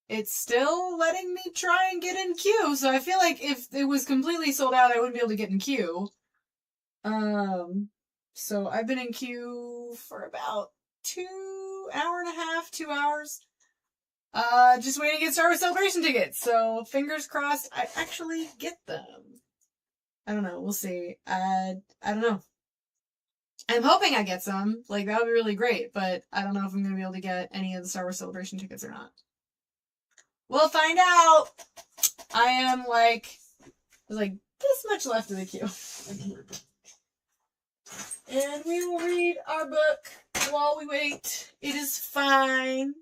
it's still letting me try and get in queue. So I feel like if it was completely sold out, I wouldn't be able to get in queue. So I've been in queue for about 2 hours. Just waiting to get Star Wars Celebration tickets. So fingers crossed I actually get them. I don't know. We'll see. I don't know. I'm hoping I get some. Like, that would be really great, but I don't know if I'm going to be able to get any of the Star Wars Celebration tickets or not. We'll find out. I am like, there's like this much left of the queue. And we will read our book while we wait. It is fine.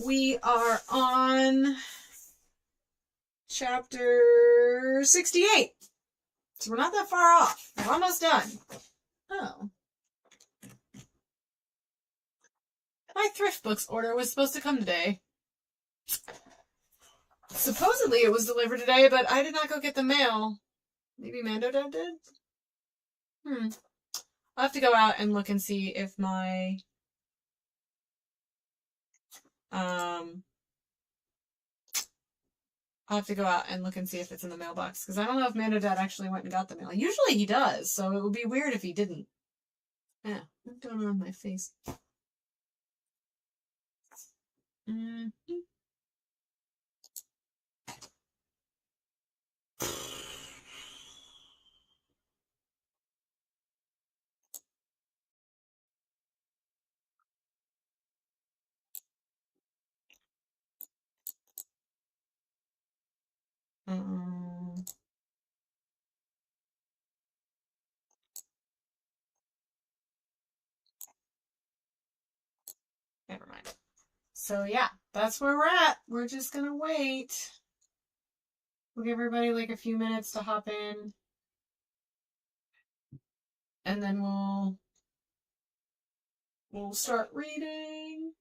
We are on chapter 68. So we're not that far off. We're almost done. Oh. My thrift books order was supposed to come today. Supposedly it was delivered today, but I did not go get the mail. Maybe Mando did? I'll have to go out and look and see if my... I'll have to go out and look and see if it's in the mailbox, because I don't know if Mando Dad actually went and got the mail. Usually he does, so it would be weird if he didn't. Yeah, what's going on with my face? Never mind. So yeah, that's where we're at. We're just gonna wait. We'll give everybody like a few minutes to hop in. And then we'll start reading.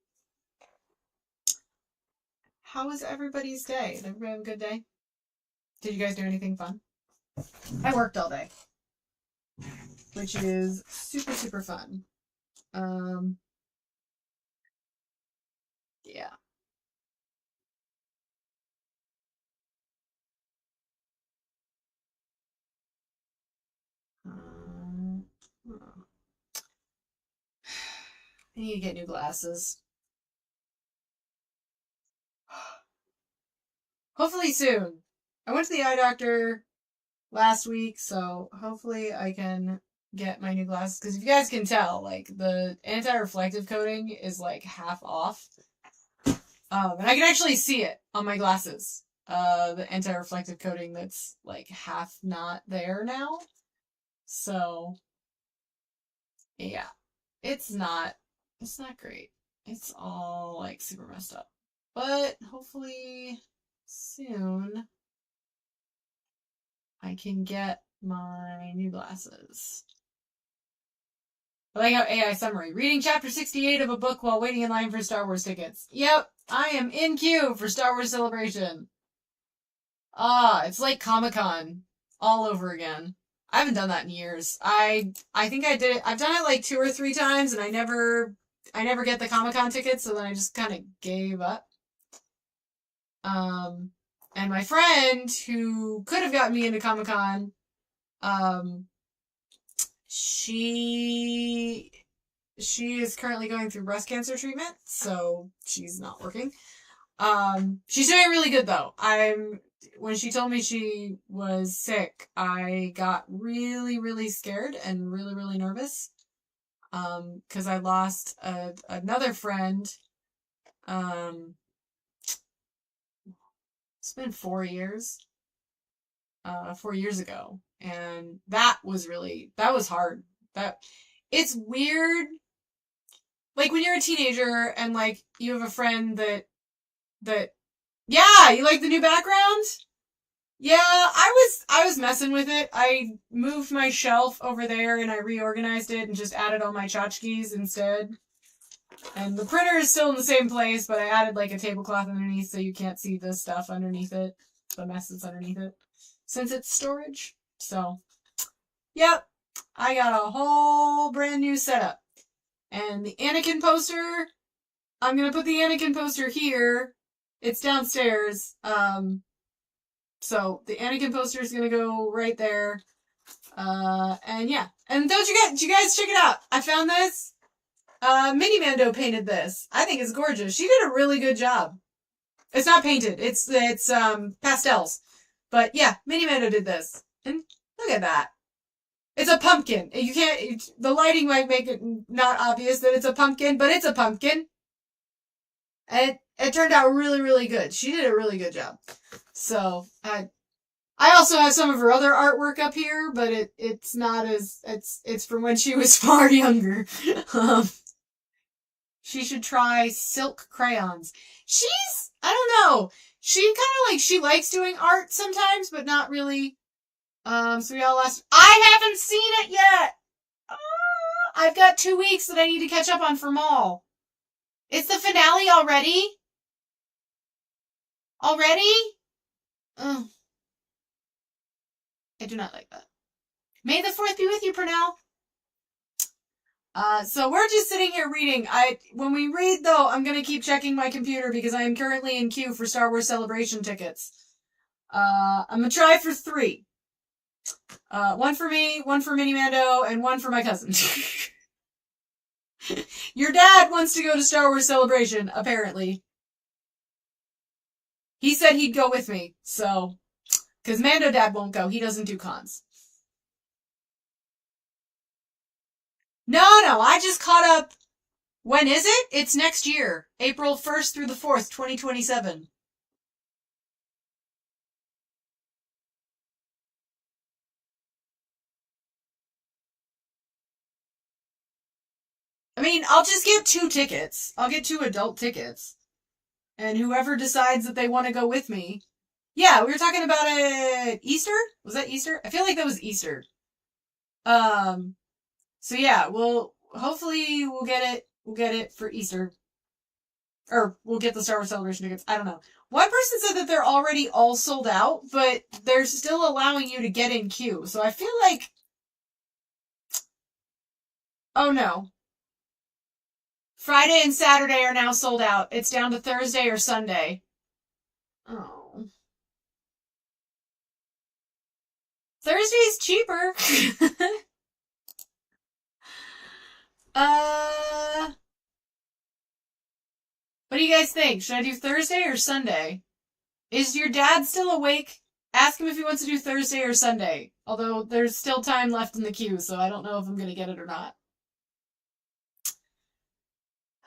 How was everybody's day? Did everybody have a good day? Did you guys do anything fun? I worked all day, which is super, super fun. Yeah. I need to get new glasses. Hopefully soon. I went to the eye doctor last week, so hopefully I can get my new glasses. Because if you guys can tell, like, the anti-reflective coating is, like, half off. And I can actually see it on my glasses. The anti-reflective coating that's, like, half not there now. So, yeah. It's not great. It's all, like, super messed up. But hopefully soon I can get my new glasses. I like how AI summary. Reading chapter 68 of a book while waiting in line for Star Wars tickets. Yep, I am in queue for Star Wars Celebration. It's like Comic-Con all over again. I haven't done that in years. I think I did it. I've done it like 2 or 3 times, and I never get the Comic-Con tickets, so then I just kind of gave up. And my friend who could have gotten me into Comic-Con, she is currently going through breast cancer treatment, so she's not working. She's doing really good though. When she told me she was sick, I got really, really scared and really, really nervous. Cause I lost another friend. It's been 4 years. 4 years ago. And that was hard. It's weird. Like when you're a teenager and like you have a friend that yeah, you like the new background? Yeah, I was messing with it. I moved my shelf over there and I reorganized it and just added all my tchotchkes instead. And the printer is still in the same place, but I added like a tablecloth underneath so you can't see the stuff underneath it, the mess that's underneath it, since it's storage. So, yep, I got a whole brand new setup. And the Anakin poster, I'm gonna put the Anakin poster here. It's downstairs. So the Anakin poster is gonna go right there. And yeah. And did you guys check it out? I found this. Mini Mando painted this. I think it's gorgeous. She did a really good job. It's not painted. It's pastels. But yeah, Mini Mando did this. And look at that. It's a pumpkin. You can't, the lighting might make it not obvious that it's a pumpkin, but it's a pumpkin. And it turned out really, really good. She did a really good job. So, I also have some of her other artwork up here, but it's not as, it's from when she was far younger. She should try silk crayons. I don't know. She kind of like, she likes doing art sometimes, but not really. So we all lost. I haven't seen it yet! I've got 2 weeks that I need to catch up on for Maul. It's the finale already? Already? Ugh. I do not like that. May the 4th be with you, Purnell. So we're just sitting here reading. When we read, though, I'm gonna keep checking my computer because I am currently in queue for Star Wars Celebration tickets. I'm gonna try for 3. One for me, one for Mini Mando, and one for my cousin. Your dad wants to go to Star Wars Celebration, apparently. He said he'd go with me, so... Because Mando Dad won't go. He doesn't do cons. No, I just caught up. When is it? It's next year. April 1st through the 4th, 2027. I mean, I'll just get 2 tickets. I'll get 2 adult tickets. And whoever decides that they want to go with me. Yeah, we were talking about it Easter? Was that Easter? I feel like that was Easter. So yeah, hopefully we'll get it for Easter. Or we'll get the Star Wars Celebration tickets. I don't know. One person said that they're already all sold out, but they're still allowing you to get in queue. So I feel like... Oh no. Friday and Saturday are now sold out. It's down to Thursday or Sunday. Oh. Thursday's cheaper. What do you guys think? Should I do Thursday or Sunday? Is your dad still awake? Ask him if he wants to do Thursday or Sunday. Although there's still time left in the queue, so I don't know if I'm gonna get it or not.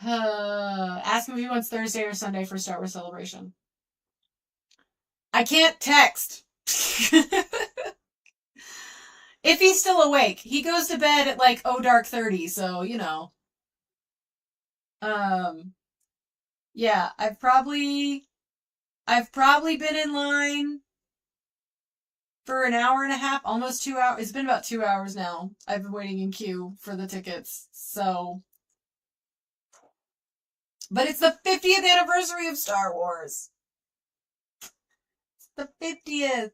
Ask him if he wants Thursday or Sunday for Star Wars Celebration. I can't text. If he's still awake. He goes to bed at like dark 30, so, you know. Yeah, I've probably been in line for an hour and a half, almost 2 hours. It's been about 2 hours now. I've been waiting in queue for the tickets, so. But it's the 50th anniversary of Star Wars. The 50th.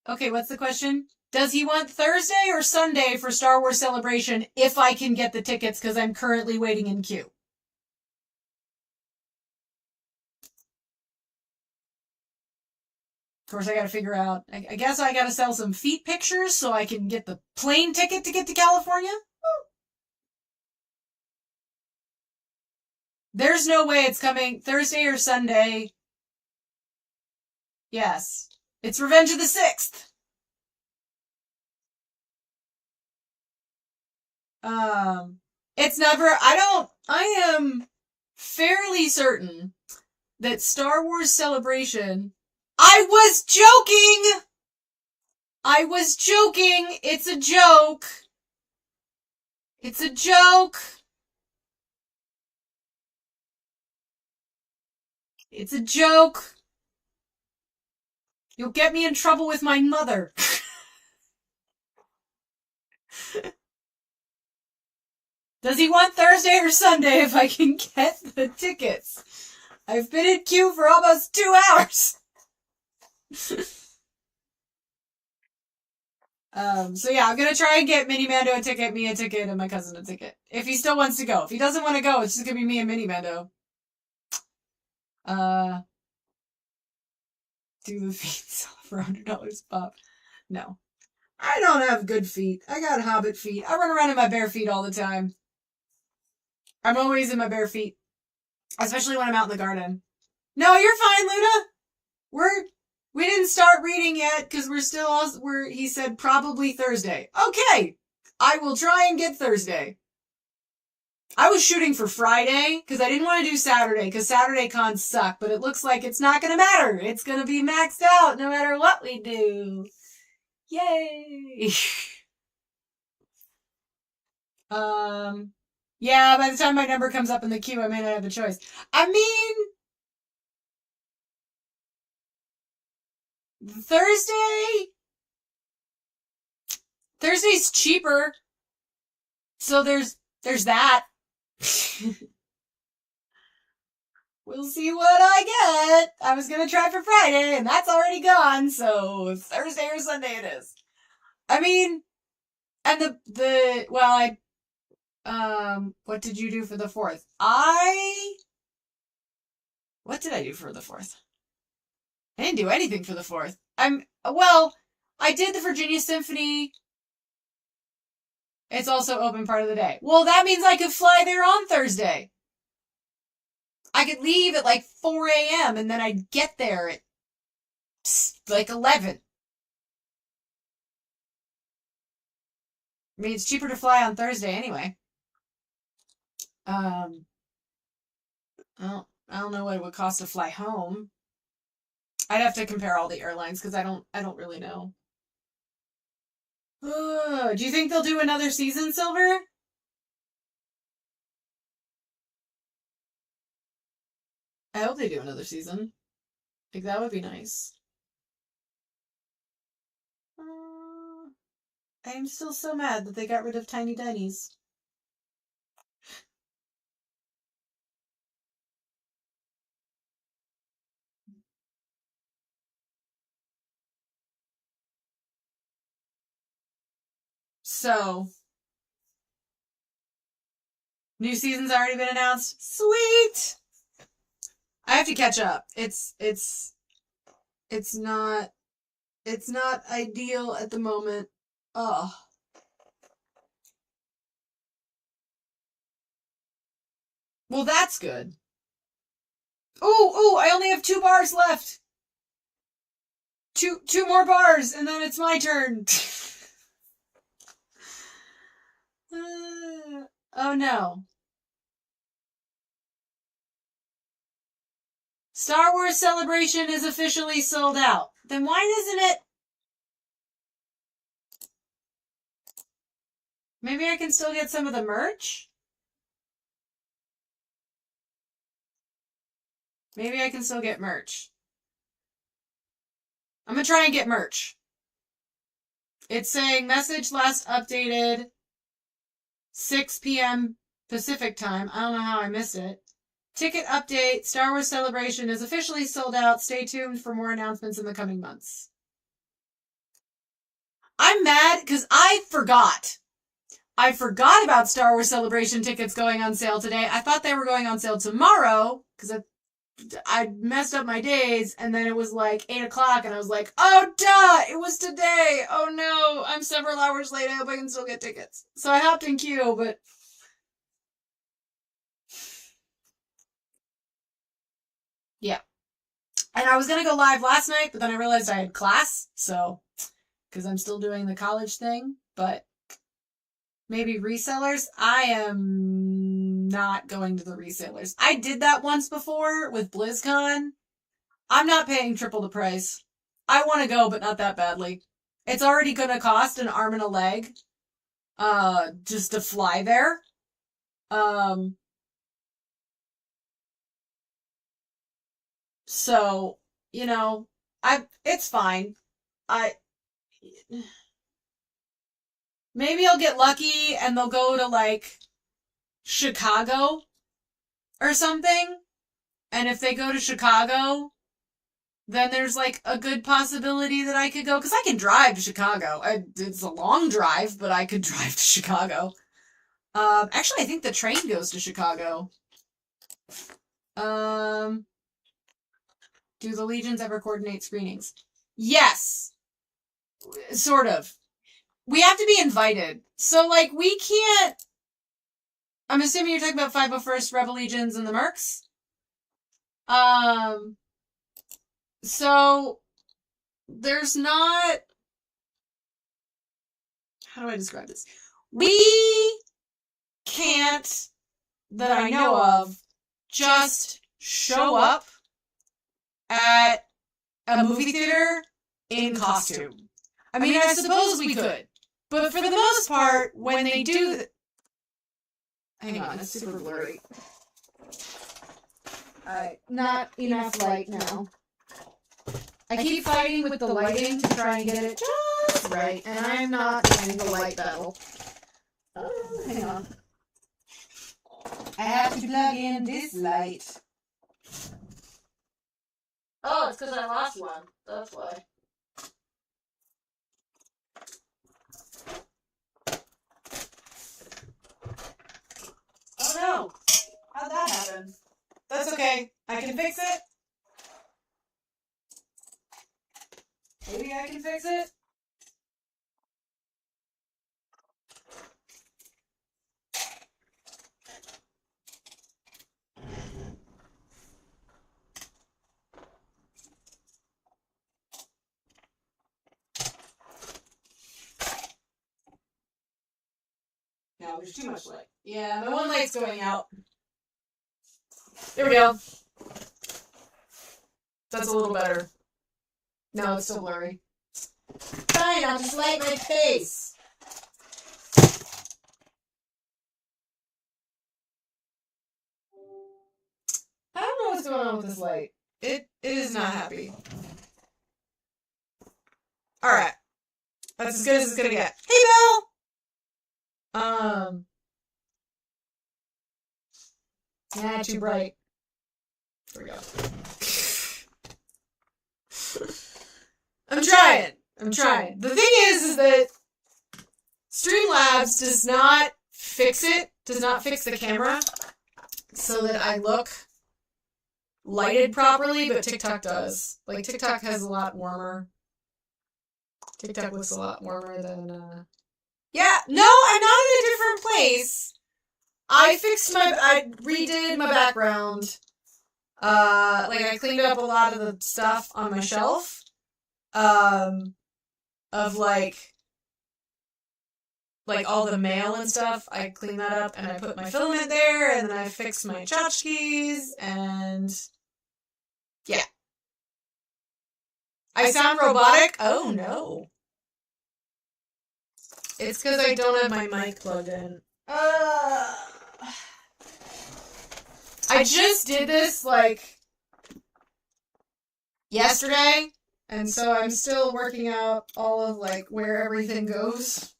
Okay, what's the question? Does he want Thursday or Sunday for Star Wars Celebration if I can get the tickets because I'm currently waiting in queue? Of course, I gotta figure out. I guess I gotta sell some feet pictures so I can get the plane ticket to get to California. There's no way it's coming Thursday or Sunday. Yes. It's Revenge of the 6th. It's never, I am fairly certain that Star Wars Celebration, I was joking! It's a joke! It's a joke! It's a joke! You'll get me in trouble with my mother. Does he want Thursday or Sunday if I can get the tickets? I've been in queue for almost 2 hours. So yeah, I'm gonna try and get Mini Mando a ticket, me a ticket, and my cousin a ticket. If he still wants to go. If he doesn't want to go, it's just gonna be me and Mini Mando. Uh, do the feet sell for $100 pop? No. I don't have good feet. I got hobbit feet. I run around in my bare feet all the time. I'm always in my bare feet. Especially when I'm out in the garden. No, you're fine, Luna. We didn't start reading yet because he said probably Thursday. Okay. I will try and get Thursday. I was shooting for Friday because I didn't want to do Saturday because Saturday cons suck, but it looks like it's not going to matter. It's going to be maxed out no matter what we do. Yay. Yeah, by the time my number comes up in the queue, I may not have a choice. I mean, Thursday's cheaper. So there's that. We'll see what I get. I was gonna try for Friday, and that's already gone, so Thursday or Sunday it is. I mean, and what did you do for the 4th? What did I do for the 4th? I didn't do anything for the 4th. I did the Virginia Symphony. It's also open part of the day. Well, that means I could fly there on Thursday. I could leave at like 4 a.m. and then I'd get there at like 11. I mean, it's cheaper to fly on Thursday anyway. I don't know what it would cost to fly home. I'd have to compare all the airlines because I don't really know. Do you think they'll do another season, Silver? I hope they do another season. Like, that would be nice. I am still so mad that they got rid of Tiny Denny's. So, new season's already been announced. Sweet! I have to catch up. It's not ideal at the moment. Ugh. Well, that's good. Ooh, I only have 2 bars left. Two more bars, and then it's my turn. Oh no. Star Wars Celebration is officially sold out. Then why isn't it? Maybe I can still get some of the merch? Maybe I can still get merch. I'm gonna try and get merch. It's saying message last updated 6 p.m. Pacific time. I don't know how I missed it. Ticket update. Star Wars Celebration is officially sold out. Stay tuned for more announcements in the coming months. I'm mad because I forgot. I forgot about Star Wars Celebration tickets going on sale today. I thought they were going on sale tomorrow because I messed up my days, and then it was like 8 o'clock, and I was like, oh, duh, it was today. Oh, no, I'm several hours late. I hope I can still get tickets. So I hopped in queue, but... yeah. And I was going to go live last night, but then I realized I had class, so... because I'm still doing the college thing, but... maybe resellers? I am not going to the resellers. I did that once before with BlizzCon. I'm not paying triple the price. I want to go, but not that badly. It's already going to cost an arm and a leg just to fly there. So, you know, it's fine. Maybe I'll get lucky and they'll go to, like, Chicago or something. And if they go to Chicago, then there's, like, a good possibility that I could go. Because I can drive to Chicago. It's a long drive, but I could drive to Chicago. Actually, I think the train goes to Chicago. Do the legions ever coordinate screenings? Yes. Sort of. We have to be invited. So, like, we can't... I'm assuming you're talking about 501st Rebel Legions and the Mercs? So, there's not... How do I describe this? We can't, that I know of, just show up at a movie theater in costume. I mean, I suppose we could. But for the most part, when they do... Hang on, it's super blurry. Not enough light now. I keep fighting with the lighting to try and get it just right, and I'm not winning the light battle. Oh, hang on. I have to plug in this light. Oh, it's because I lost one. That's why. Oh no! How'd that happen? That's okay. I can fix it. Maybe I can fix it. No, there's too much light. Yeah, my one light's going out. There we go. That's a little better. No, it's still blurry. Fine, I'll just light my face. I don't know what's going on with this light. It is not happy. Alright. That's as good as it's gonna get. Hey, Bill! Nah, too bright. There we go. I'm trying. The thing is that Streamlabs does not fix the camera so that I look lighted properly, but TikTok does. Like, TikTok has a lot warmer. TikTok looks a lot warmer than, Yeah, no, I'm not in a different place. I redid my background. I cleaned up a lot of the stuff on my shelf. Of all the mail and stuff. I cleaned that up and I put my filament there, and then I fixed my tchotchkes, and yeah. I sound robotic? Oh no. It's because I don't have my mic plugged in. I just did this, yesterday, and so I'm still working out all of, where everything goes.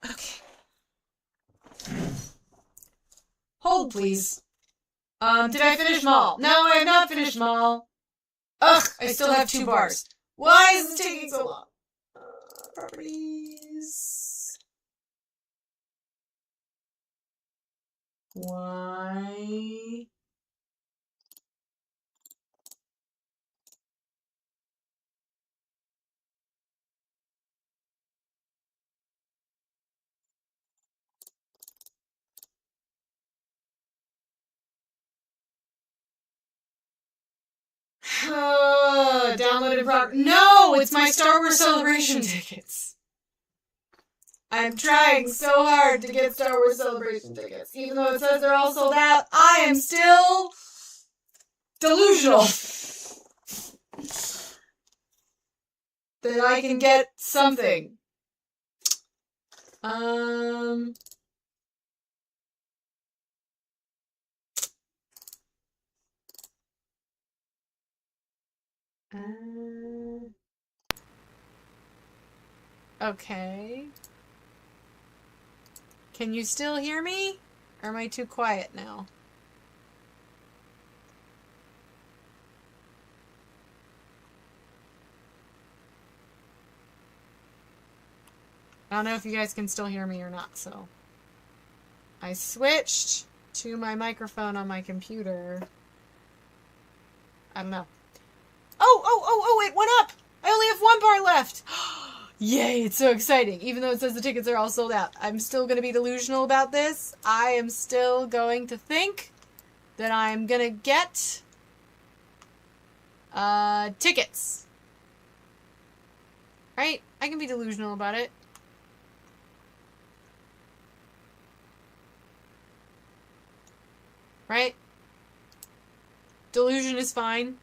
Okay. Hold, please. Did I finish Maul? No, I have not finished Maul. Ugh, I still have 2 bars. Why is this taking so long? Properties. Why? Downloaded No, it's my Star Wars Celebration tickets. I'm trying so hard to get Star Wars Celebration tickets. Even though it says they're all sold out, I am still delusional that I can get something. Okay. Can you still hear me? Or am I too quiet now? I don't know if you guys can still hear me or not, so. I switched to my microphone on my computer. I don't know. Oh, it went up! I only have 1 bar left! Yay, it's so exciting. Even though it says the tickets are all sold out. I'm still going to be delusional about this. I am still going to think that I'm going to get tickets. Right? I can be delusional about it. Right? Delusion is fine.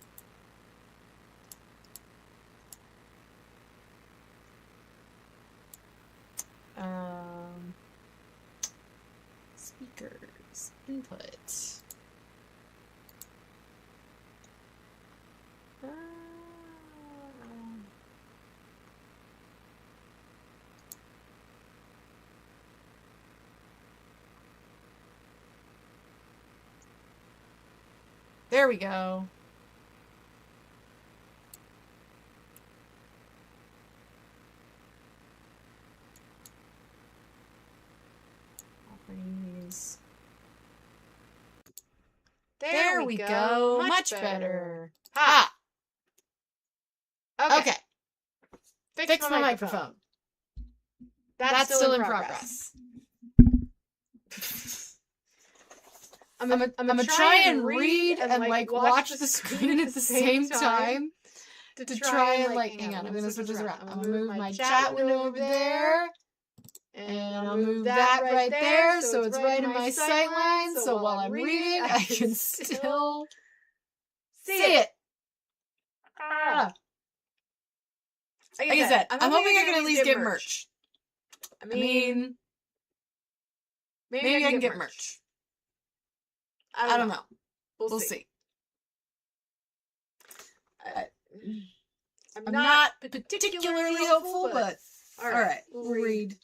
Speakers. Input. There we go. There we go. Much better. Ha! Okay. Fix my microphone. That's still in progress. I'm gonna try and read and like watch the screen at the same time to try and like, hang on, I'm gonna switch this around. I'm gonna move my chat window over there. And I'll move that right there so it's right in my sight line. So while I'm reading, I can still see it. Like I said, I'm hoping I can at least get merch. I mean, maybe I can get merch. I don't know. We'll see. I'm not particularly hopeful, but alright, we'll read.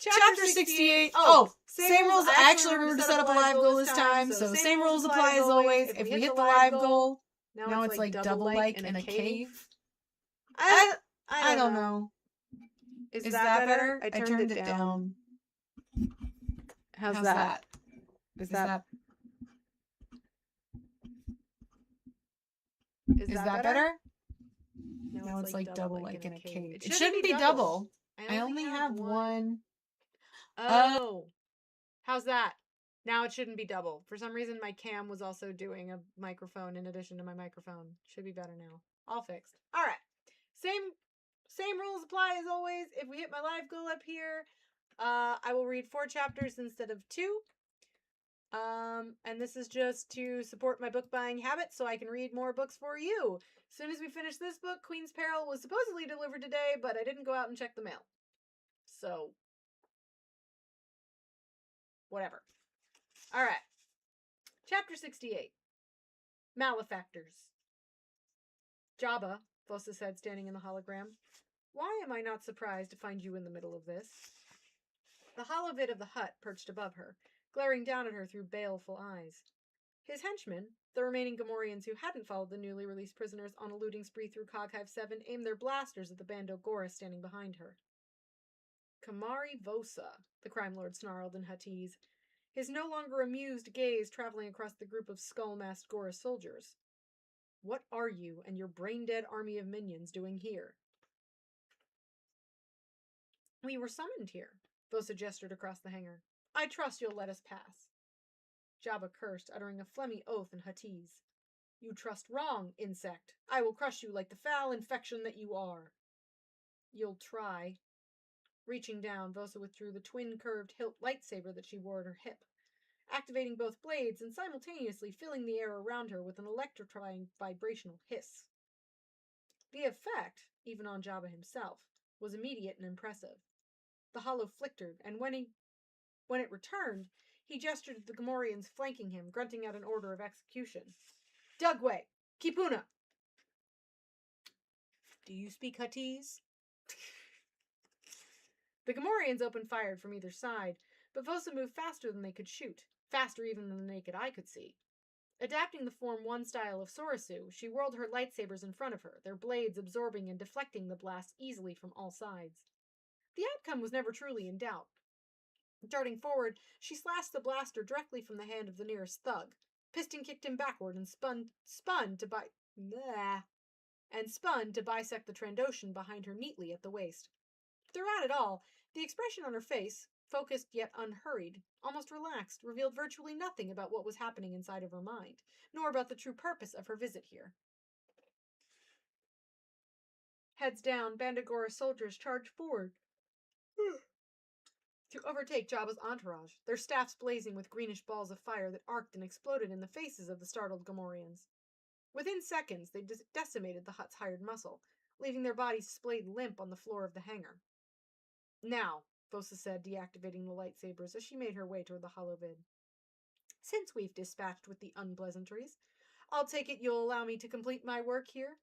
Chapter 68. Oh, same rules. I actually remembered to set up a live goal this time, so same rules apply as always. If we hit the live goal, now it's like double like in a cave. I don't know. Is that better? I turned it down. How's that? Is that better? Now it's like double like in a cave. It shouldn't be double. I only have one. Oh. How's that? Now it shouldn't be double. For some reason, my cam was also doing a microphone in addition to my microphone. Should be better now. All fixed. All right. Same rules apply as always. If we hit my live goal up here, I will read 4 chapters instead of 2. And this is just to support my book buying habit so I can read more books for you. As soon as we finish this book, Queen's Peril was supposedly delivered today, but I didn't go out and check the mail. So, whatever. Alright. Chapter 68. Malefactors. Jabba, Vosa said, standing in the hologram. Why am I not surprised to find you in the middle of this? The hollow vid of the hut perched above her, glaring down at her through baleful eyes. His henchmen, the remaining Gamorreans who hadn't followed the newly released prisoners on a looting spree through Coghive 7, aimed their blasters at the Bando Gora standing behind her. Kamari Vosa, the crime lord snarled in Huttese, his no longer amused gaze traveling across the group of skull-masked Gora soldiers. What are you and your brain-dead army of minions doing here? We were summoned here, Vosa gestured across the hangar. I trust you'll let us pass. Jabba cursed, uttering a phlegmy oath in Huttese. You trust wrong, insect. I will crush you like the foul infection that you are. You'll try. Reaching down, Vosa withdrew the twin-curved hilt lightsaber that she wore at her hip, activating both blades and simultaneously filling the air around her with an electrifying vibrational hiss. The effect, even on Jabba himself, was immediate and impressive. The hollow flickered, and when it returned, he gestured at the Gamorreans flanking him, grunting out an order of execution. Dugway! Kipuna! Do you speak Huttese? The Gamorreans opened fire from either side, but Vosa moved faster than they could shoot, faster even than the naked eye could see. Adapting the Form 1 style of Sorasu, she whirled her lightsabers in front of her, their blades absorbing and deflecting the blast easily from all sides. The outcome was never truly in doubt. Darting forward, she slashed the blaster directly from the hand of the nearest thug. Piston kicked him backward and spun to bisect the Trandoshan behind her neatly at the waist. Throughout it all, the expression on her face, focused yet unhurried, almost relaxed, revealed virtually nothing about what was happening inside of her mind, nor about the true purpose of her visit here. Heads down, Bandagora's soldiers charged forward to overtake Jabba's entourage, their staffs blazing with greenish balls of fire that arced and exploded in the faces of the startled Gamorreans. Within seconds, they decimated the Hutt's hired muscle, leaving their bodies splayed limp on the floor of the hangar. Now, Vosa said, deactivating the lightsabers as she made her way toward the holovid. Since we've dispatched with the unpleasantries, I'll take it you'll allow me to complete my work here?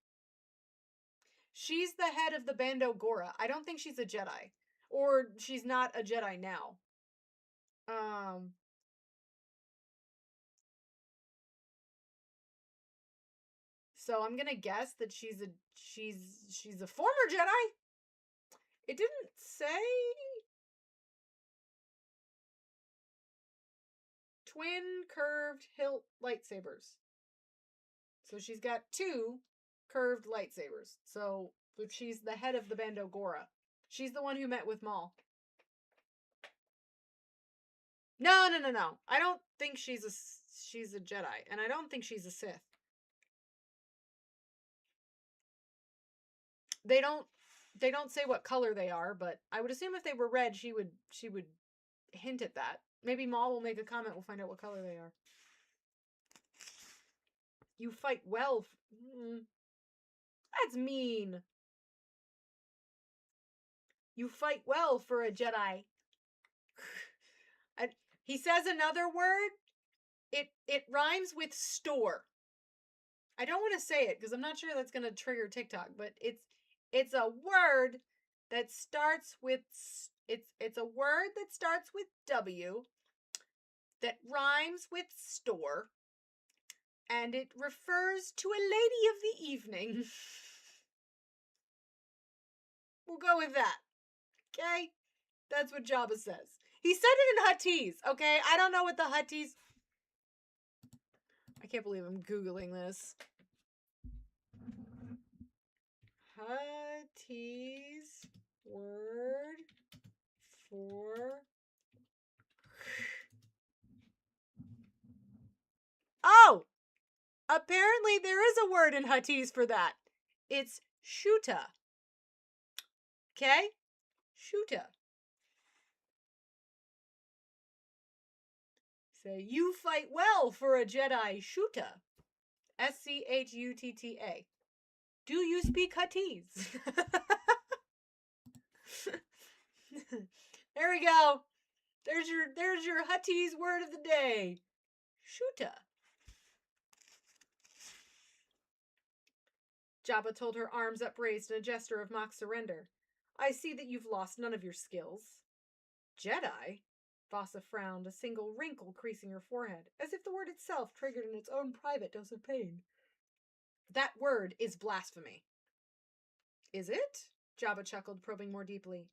She's the head of the Bando Gora. I don't think she's a Jedi. Or she's not a Jedi now. So I'm gonna guess that she's a former Jedi. It didn't say. Twin curved hilt lightsabers. So she's got two curved lightsabers. So if she's the head of the Bando Gora, she's the one who met with Maul. No. I don't think she's a Jedi, and I don't think she's a Sith. They don't say what color they are, but I would assume if they were red, she would hint at that. Maybe Maul will make a comment. We'll find out what color they are. You fight well. That's mean. You fight well for a Jedi. He says another word. It rhymes with store. I don't want to say it because I'm not sure that's going to trigger TikTok, but it's a word that starts with it's a word that starts with W that rhymes with store, and it refers to a lady of the evening. We'll go with that. Okay? That's what Jabba says. He said it in Huttese, okay? I don't know what the Huttese... I can't believe I'm Googling this. Huttese word for... Oh! Apparently there is a word in Huttese for that. It's shuta. Okay? Shuta. Say, you fight well for a Jedi Shuta. Schutta. Do you speak Huttese? There we go. There's your Huttese word of the day. Shuta. Jabba told her, arms upraised in a gesture of mock surrender. I see that you've lost none of your skills. Jedi? Vasa frowned, a single wrinkle creasing her forehead, as if the word itself triggered in its own private dose of pain. That word is blasphemy. Is it? Jabba chuckled, probing more deeply.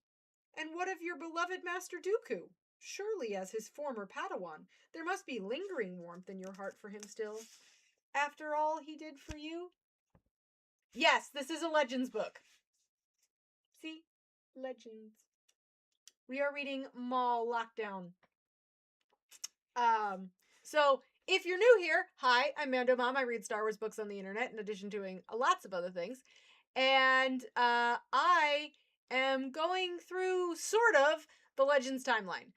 And what of your beloved Master Dooku? Surely, as his former Padawan, there must be lingering warmth in your heart for him still. After all he did for you? Yes, this is a Legends book. See? Legends. We are reading Maul Lockdown. So if you're new here, hi, I'm Mando Mom. I read Star Wars books on the internet in addition to doing lots of other things. And I am going through sort of the Legends timeline.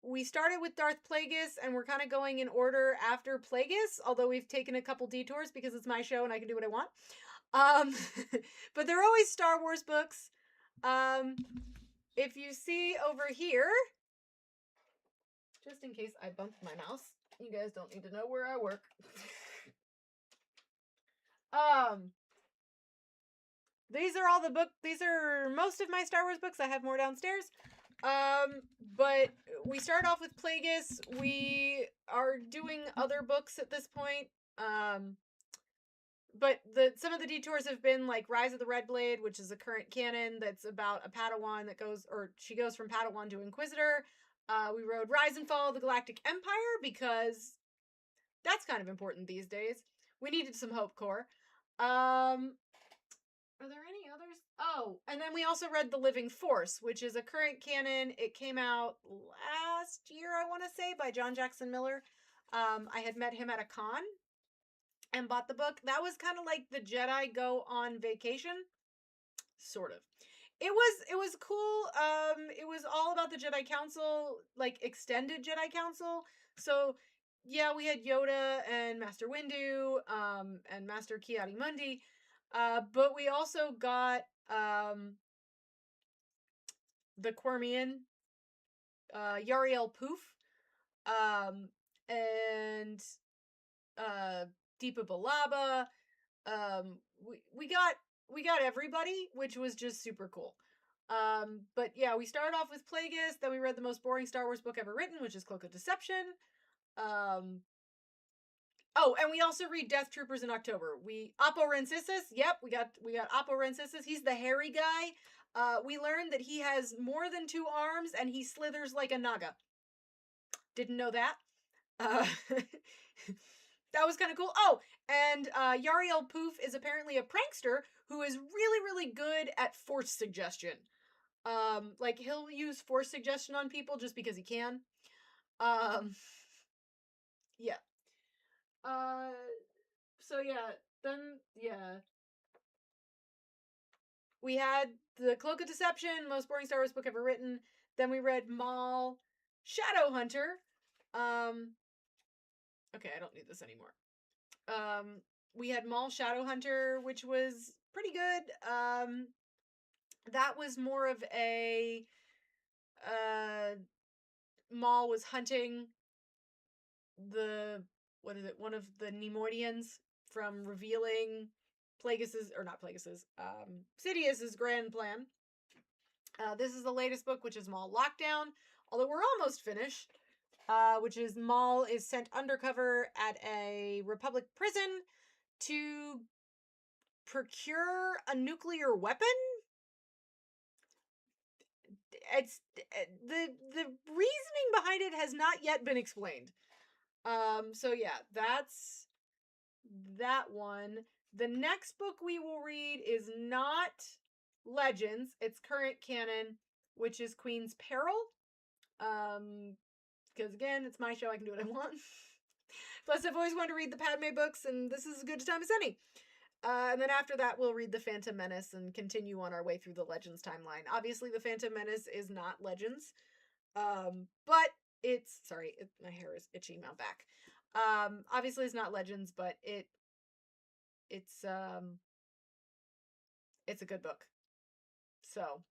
We started with Darth Plagueis, and we're kind of going in order after Plagueis, although we've taken a couple detours because it's my show and I can do what I want. But they're always Star Wars books. If you see over here, just in case I bumped my mouse, you guys don't need to know where I work. These are all the books. These are most of my Star Wars books. I have more downstairs. But we start off with Plagueis. We are doing other books at this point. but some of the detours have been like Rise of the Red Blade, which is a current canon that's about a Padawan that goes, or she goes from Padawan to Inquisitor. We rode Rise and Fall of the Galactic Empire because that's kind of important these days. We needed some Hope Core. Are there any others? Oh, and then we also read The Living Force, which is a current canon. It came out last year, I want to say, by John Jackson Miller. I had met him at a con and bought the book. That was kind of like the Jedi go on vacation, sort of. It was cool. It was all about the Jedi Council, like extended Jedi Council. So yeah, we had Yoda and Master Windu, and Master Ki-Adi-Mundi, but we also got the Quirmian, Yariel Poof, and uh, Deepa Balaba. We got everybody, which was just super cool. But yeah, we started off with Plagueis, then we read the most boring Star Wars book ever written, which is Cloak of Deception. Um, oh, and we also read Death Troopers in October. We Oppo Rensisis, yep, we got Oppo Rensisis. He's the hairy guy. We learned that he has more than 2 arms and he slithers like a naga. Didn't know that. Uh, that was kind of cool. Oh, and Yariel Poof is apparently a prankster who is really, really good at force suggestion. Like he'll use force suggestion on people just because he can. Um, yeah. Uh, so yeah, then yeah, we had the Cloak of Deception, most boring Star Wars book ever written. Then we read Maul, Shadowhunter. Um, okay, I don't need this anymore. We had Maul Shadowhunter, which was pretty good. That was more of a Maul was hunting the what is it? One of the Neimoidians from revealing Plagueis's, or not Plagueis's, Sidious's grand plan. This is the latest book, which is Maul Lockdown. Although we're almost finished, which is Maul is sent undercover at a Republic prison to procure a nuclear weapon. It's the reasoning behind it has not yet been explained. So yeah, that's that one. The next book we will read is not Legends, it's current canon, which is Queen's Peril. Because again, it's my show, I can do what I want. Plus, I've always wanted to read the Padme books, and this is as good a time as any. And then after that, we'll read The Phantom Menace and continue on our way through the Legends timeline. Obviously, The Phantom Menace is not Legends, but it's sorry, my hair is itchy. My back. Obviously, it's not Legends, but it's it's a good book. So,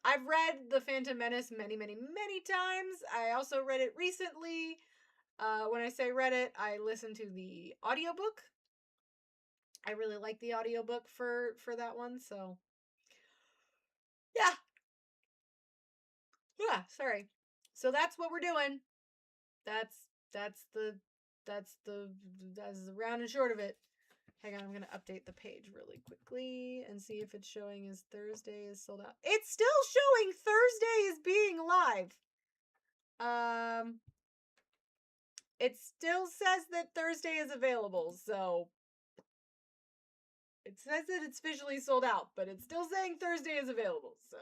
I've read The Phantom Menace many, many, many times. I also read it recently. When I say read it, I listened to the audiobook. I really like the audiobook for that one, so yeah. Yeah, sorry. So that's what we're doing. That's that's the that's the that's the round and short of it. Hang on, I'm gonna update the page really quickly and see if it's showing as Thursday is sold out. It's still showing Thursday is being live. It still says that Thursday is available, so it says that it's visually sold out, but it's still saying Thursday is available, so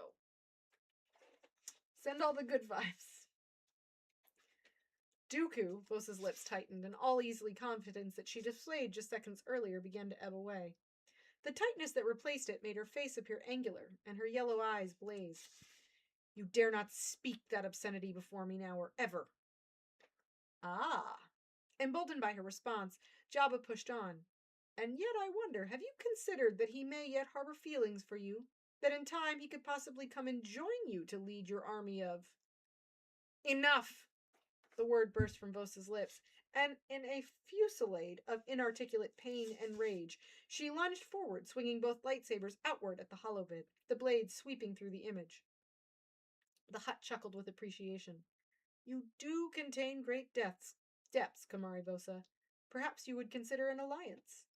send all the good vibes. Dooku, Vosa's lips tightened, and all easily confidence that she displayed just seconds earlier began to ebb away. The tightness that replaced it made her face appear angular, and her yellow eyes blazed. You dare not speak that obscenity before me now or ever. Ah. Emboldened by her response, Jabba pushed on. And yet I wonder, have you considered that he may yet harbor feelings for you? That in time he could possibly come and join you to lead your army of... Enough! The word burst from Vosa's lips, and in a fusillade of inarticulate pain and rage, she lunged forward, swinging both lightsabers outward at the hollow-bit, the blades sweeping through the image. The Hutt chuckled with appreciation. You do contain great depths, Kamari Vosa. Perhaps you would consider an alliance.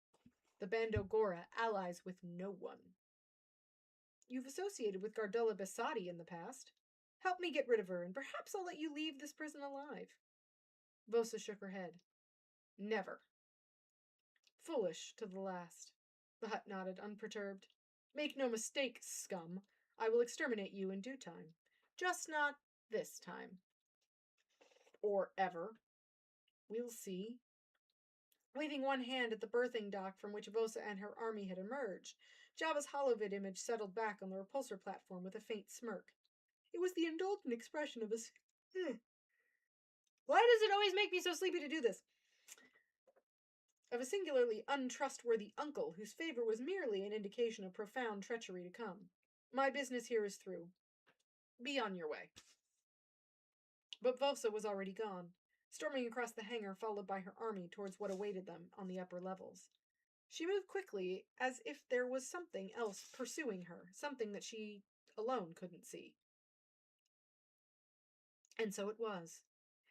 The Bando Gora allies with no one. You've associated with Gardella Besati in the past. Help me get rid of her, and perhaps I'll let you leave this prison alive. Vosa shook her head. Never. Foolish to the last. The Hutt nodded, unperturbed. Make no mistake, scum. I will exterminate you in due time. Just not this time. Or ever. We'll see. Waving one hand at the berthing dock from which Vosa and her army had emerged, Jabba's holovid image settled back on the repulsor platform with a faint smirk. It was the indulgent expression of a... Why does it always make me so sleepy to do this? Of a singularly untrustworthy uncle whose favor was merely an indication of profound treachery to come. My business here is through. Be on your way. But Vosa was already gone, storming across the hangar followed by her army towards what awaited them on the upper levels. She moved quickly, as if there was something else pursuing her, something that she alone couldn't see. And so it was.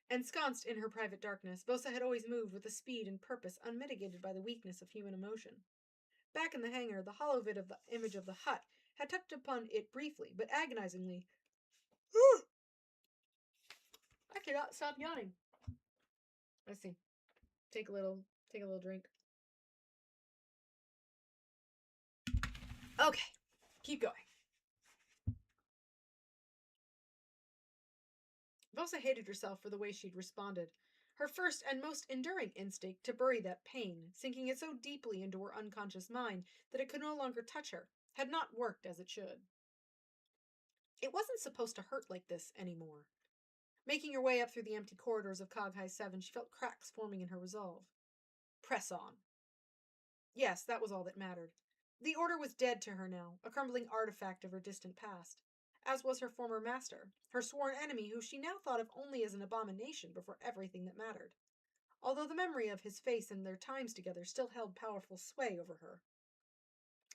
Ensconced in her private darkness, Vosa had always moved with a speed and purpose unmitigated by the weakness of human emotion. Back in the hangar, the holovid of the image of the Hutt had touched upon it briefly, but agonizingly. I cannot stop yawning. Let's see. Take a little drink. Okay, keep going. Vosa hated herself for the way she'd responded. Her first and most enduring instinct to bury that pain, sinking it so deeply into her unconscious mind that it could no longer touch her, had not worked as it should. It wasn't supposed to hurt like this anymore. Making her way up through the empty corridors of Cog High 7, she felt cracks forming in her resolve. Press on. Yes, that was all that mattered. The Order was dead to her now, a crumbling artifact of her distant past, as was her former master, her sworn enemy who she now thought of only as an abomination before everything that mattered, although the memory of his face and their times together still held powerful sway over her.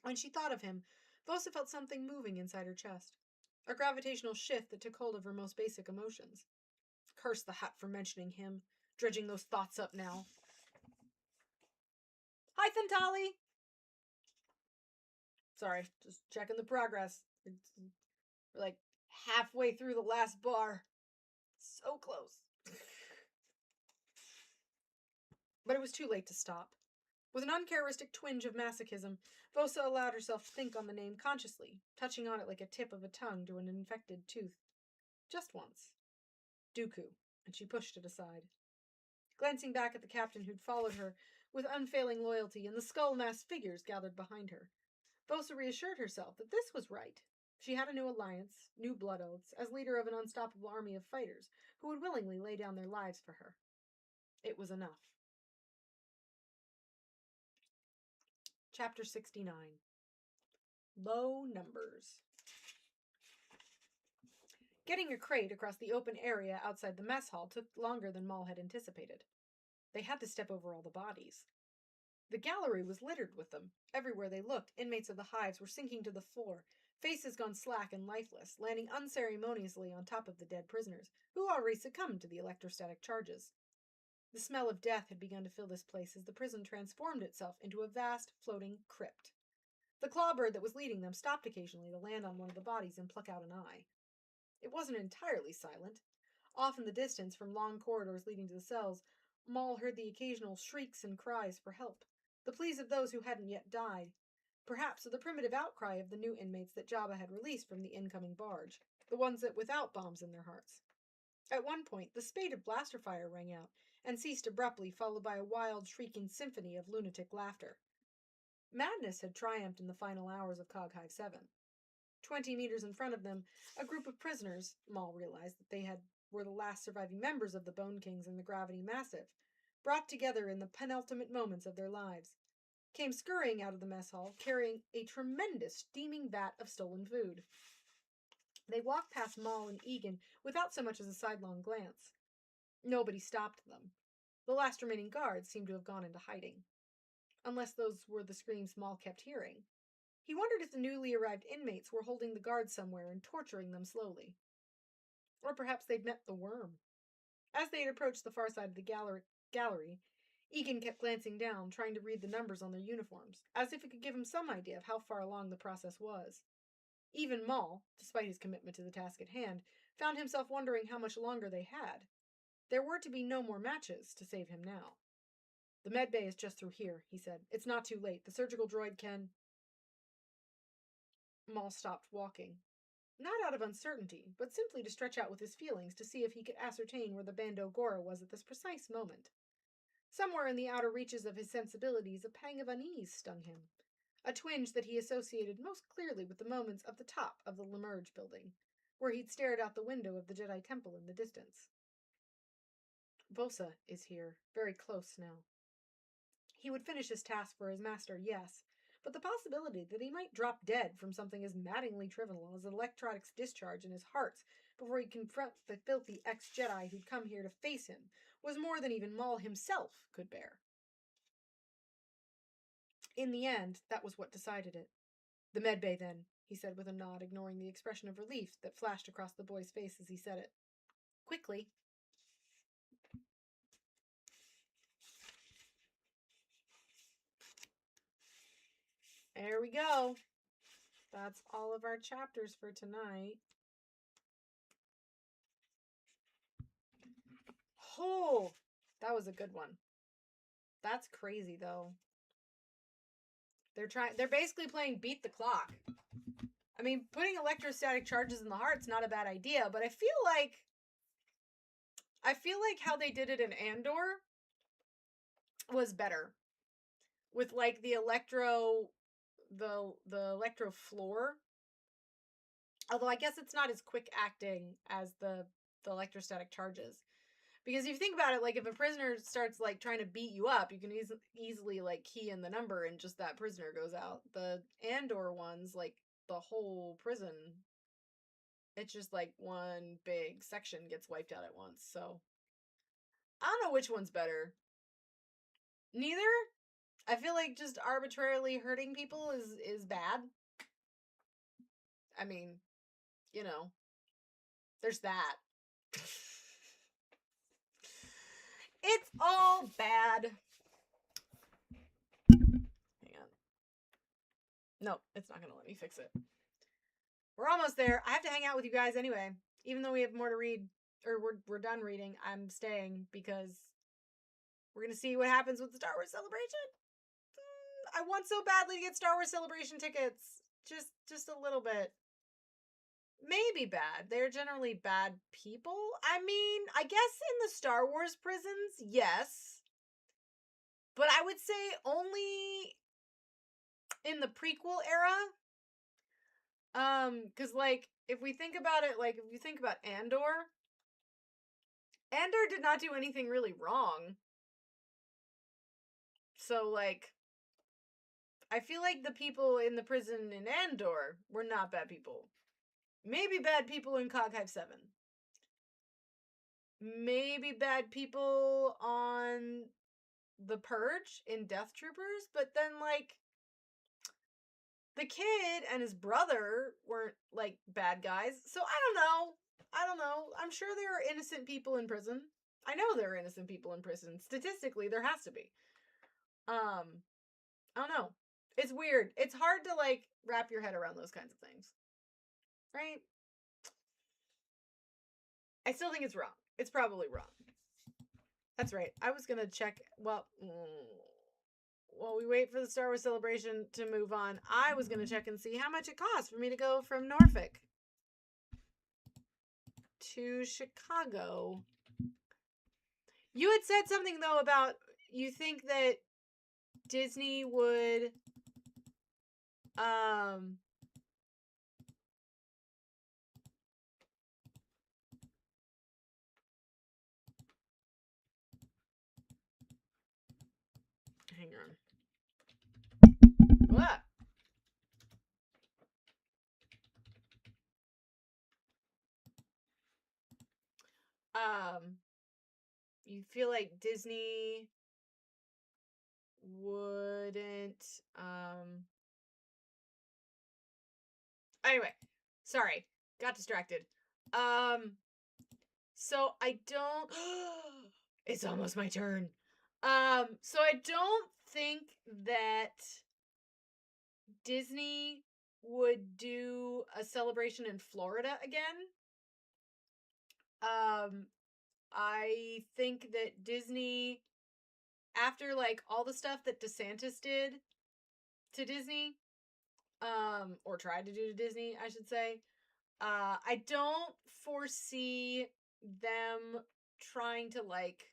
When she thought of him, Vosa felt something moving inside her chest, a gravitational shift that took hold of her most basic emotions. Curse the Hutt for mentioning him, dredging those thoughts up now. Hi, Thantali! Sorry, just checking the progress. We're like halfway through the last bar. So close. But it was too late to stop. With an uncharacteristic twinge of masochism, Vosa allowed herself to think on the name consciously, touching on it like a tip of a tongue to an infected tooth. Just once. Dooku, and she pushed it aside. Glancing back at the captain who'd followed her with unfailing loyalty and the skull-masked figures gathered behind her, Vosa reassured herself that this was right. She had a new alliance, new blood oaths, as leader of an unstoppable army of fighters who would willingly lay down their lives for her. It was enough. Chapter 69. Low Numbers. Getting a crate across the open area outside the mess hall took longer than Maul had anticipated. They had to step over all the bodies. The gallery was littered with them. Everywhere they looked, inmates of the hives were sinking to the floor, faces gone slack and lifeless, landing unceremoniously on top of the dead prisoners, who already succumbed to the electrostatic charges. The smell of death had begun to fill this place as the prison transformed itself into a vast, floating crypt. The clawbird that was leading them stopped occasionally to land on one of the bodies and pluck out an eye. It wasn't entirely silent. Off in the distance, from long corridors leading to the cells, Maul heard the occasional shrieks and cries for help, the pleas of those who hadn't yet died, perhaps of the primitive outcry of the new inmates that Jabba had released from the incoming barge, the ones that without bombs in their hearts. At one point, the spate of blaster fire rang out and ceased abruptly, followed by a wild, shrieking symphony of lunatic laughter. Madness had triumphed in the final hours of Cog Hive 7. 20 meters in front of them, a group of prisoners, Maul realized that they were the last surviving members of the Bone Kings and the Gravity Massive, brought together in the penultimate moments of their lives, came scurrying out of the mess hall, carrying a tremendous steaming vat of stolen food. They walked past Maul and Egan without so much as a sidelong glance. Nobody stopped them. The last remaining guards seemed to have gone into hiding. Unless those were the screams Maul kept hearing. He wondered if the newly arrived inmates were holding the guards somewhere and torturing them slowly. Or perhaps they'd met the worm. As they had approached the far side of the gallery, Egan kept glancing down, trying to read the numbers on their uniforms, as if it could give him some idea of how far along the process was. Even Maul, despite his commitment to the task at hand, found himself wondering how much longer they had. There were to be no more matches to save him now. The med bay is just through here, he said. It's not too late. The surgical droid can... Maul stopped walking. Not out of uncertainty, but simply to stretch out with his feelings to see if he could ascertain where the Bando Gora was at this precise moment. Somewhere in the outer reaches of his sensibilities, a pang of unease stung him. A twinge that he associated most clearly with the moments of the top of the Lemerge building, where he'd stared out the window of the Jedi Temple in the distance. Vosa is here, very close now. He would finish his task for his master, yes, but the possibility that he might drop dead from something as maddeningly trivial as an electronics discharge in his heart before he'd confront the filthy ex-Jedi who'd come here to face him was more than even Maul himself could bear. In the end, that was what decided it. The medbay, then, he said with a nod, ignoring the expression of relief that flashed across the boy's face as he said it. Quickly. There we go. That's all of our chapters for tonight. Oh, that was a good one. That's crazy, though. They're basically playing beat the clock. I mean, putting electrostatic charges in the heart's not a bad idea, but I feel like how they did it in Andor was better. With like the electro floor. Although I guess it's not as quick acting as the electrostatic charges. Because if you think about it, like if a prisoner starts like trying to beat you up, you can easily like key in the number and just that prisoner goes out. The Andor ones, like the whole prison, it's just like one big section gets wiped out at once. So I don't know which one's better. Neither. I feel like just arbitrarily hurting people is bad. I mean, you know, there's that. It's all bad. Hang on. No, it's not going to let me fix it. We're almost there. I have to hang out with you guys anyway. Even though we have more to read, or we're done reading, I'm staying because we're going to see what happens with the Star Wars Celebration. I want so badly to get Star Wars Celebration tickets. Just a little bit. Maybe bad. They're generally bad people. I mean, I guess in the Star Wars prisons, yes. But I would say only in the prequel era. Because, like, if we think about it, like, if you think about Andor did not do anything really wrong. So, like, I feel like the people in the prison in Andor were not bad people. Maybe bad people in Cog Hive 7. Maybe bad people on the Purge in Death Troopers, but then, like, the kid and his brother weren't, like, bad guys. So, I don't know. I'm sure there are innocent people in prison. I know there are innocent people in prison. Statistically, there has to be. I don't know. It's weird. It's hard to, like, wrap your head around those kinds of things. Right? I still think it's wrong. It's probably wrong. That's right. I was gonna check. Well, while we wait for the Star Wars Celebration to move on, I was gonna check and see how much it costs for me to go from Norfolk to Chicago. You had said something though about you think that Disney would hang on. What? You feel like Disney wouldn't anyway, sorry, got distracted. So I don't it's almost my turn. So I don't think that Disney would do a celebration in Florida again. I think that Disney, after like all the stuff that DeSantis did to Disney, or tried to do to Disney, I should say, I don't foresee them trying to like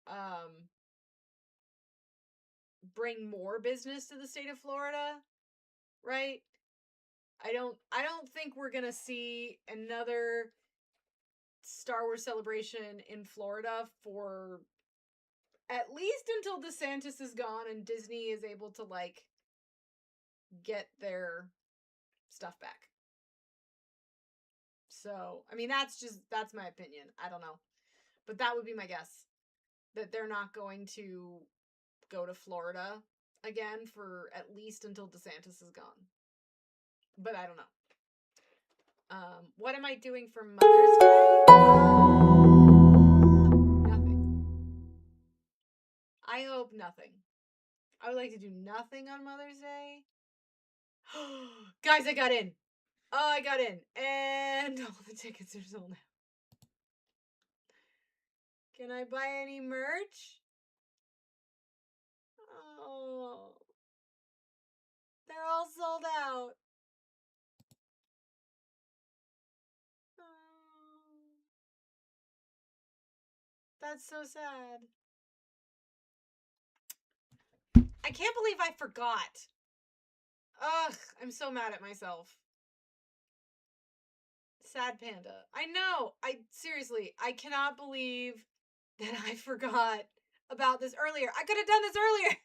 um bring more business to the state of Florida, right? I don't think we're going to see another Star Wars celebration in Florida for at least until DeSantis is gone and Disney is able to like get their stuff back. So, I mean that's my opinion. I don't know. But that would be my guess that they're not going to go to Florida again for at least until DeSantis is gone. But I don't know. What am I doing for Mother's Day? Nothing. I hope nothing. I would like to do nothing on Mother's Day. Guys, I got in. Oh, I got in. And all the tickets are sold out. Can I buy any merch? Oh. They're all sold out. Oh. That's so sad. I can't believe I forgot. Ugh, I'm so mad at myself. Sad panda. I know. Seriously, I cannot believe that I forgot about this earlier. I could have done this earlier.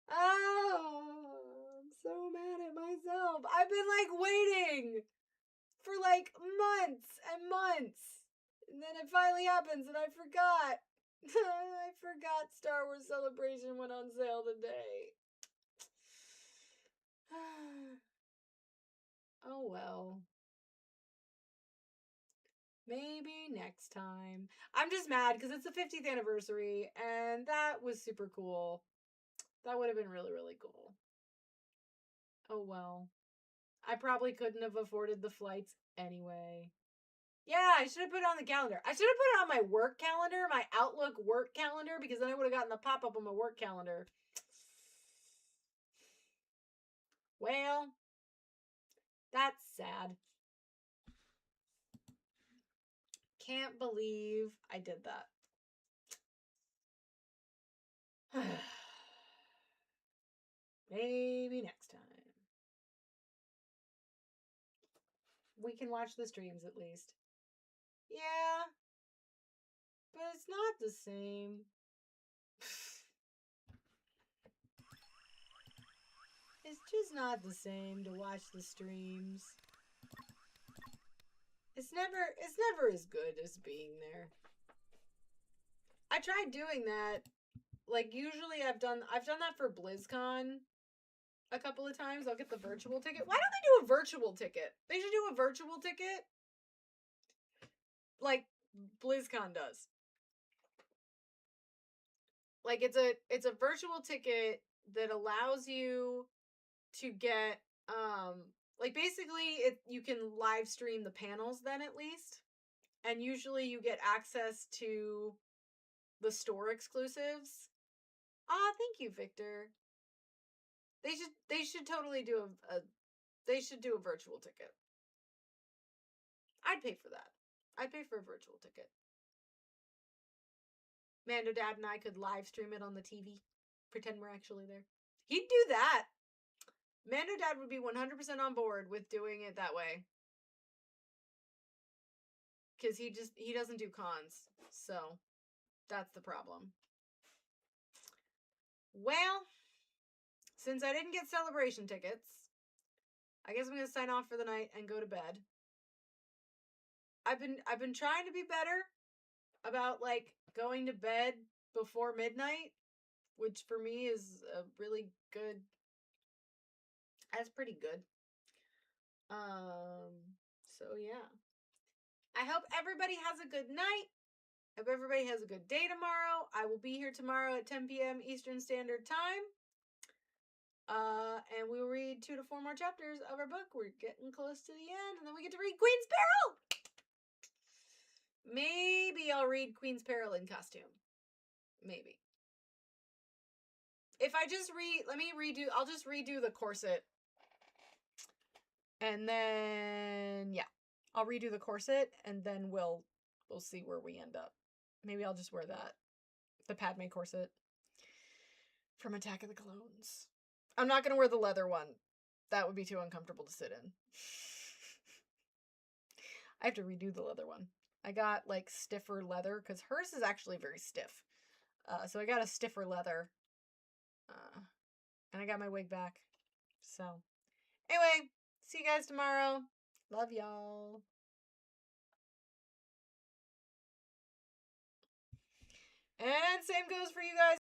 Oh, I'm so mad at myself. I've been like waiting for like months and months. And then it finally happens and I forgot. I forgot Star Wars Celebration went on sale today. Oh well. Maybe next time. I'm just mad because it's the 50th anniversary and that was super cool. That would have been really, really cool. Oh well. I probably couldn't have afforded the flights anyway. Yeah, I should have put it on the calendar. I should have put it on my work calendar, my Outlook work calendar, because then I would have gotten the pop up on my work calendar. Well, that's sad. Can't believe I did that. Maybe next time. We can watch the streams at least. Yeah, but it's not the same. It's just not the same to watch the streams. It's never as good as being there. I tried doing that. Like usually I've done that for BlizzCon a couple of times. I'll get the virtual ticket. Why don't they do a virtual ticket? They should do a virtual ticket like BlizzCon does. Like it's a virtual ticket that allows you to get like basically you can live stream the panels then at least. And usually you get access to the store exclusives. Ah, thank you, Victor. They should totally do they should do a virtual ticket. I'd pay for that. I'd pay for a virtual ticket. Mando Dad and I could live stream it on the TV. Pretend we're actually there. He'd do that. Mando Dad would be 100% on board with doing it that way. Because he doesn't do cons. So that's the problem. Well, since I didn't get celebration tickets, I guess I'm gonna sign off for the night and go to bed. I've been trying to be better about like going to bed before midnight, which for me is a really good. That's pretty good. So yeah. I hope everybody has a good night. Hope everybody has a good day tomorrow. I will be here tomorrow at 10 p.m. Eastern Standard Time. And we will read 2 to 4 more chapters of our book. We're getting close to the end, and then we get to read Queen's Peril. Maybe I'll read Queen's Peril in costume. Maybe. If I just I'll just redo the corset. And then, yeah, I'll redo the corset, and then we'll see where we end up. Maybe I'll just wear that. The Padme corset from Attack of the Clones. I'm not going to wear the leather one. That would be too uncomfortable to sit in. I have to redo the leather one. I got, like, stiffer leather, because hers is actually very stiff. So I got a stiffer leather. And I got my wig back. So, anyway, see you guys tomorrow. Love y'all. And same goes for you guys.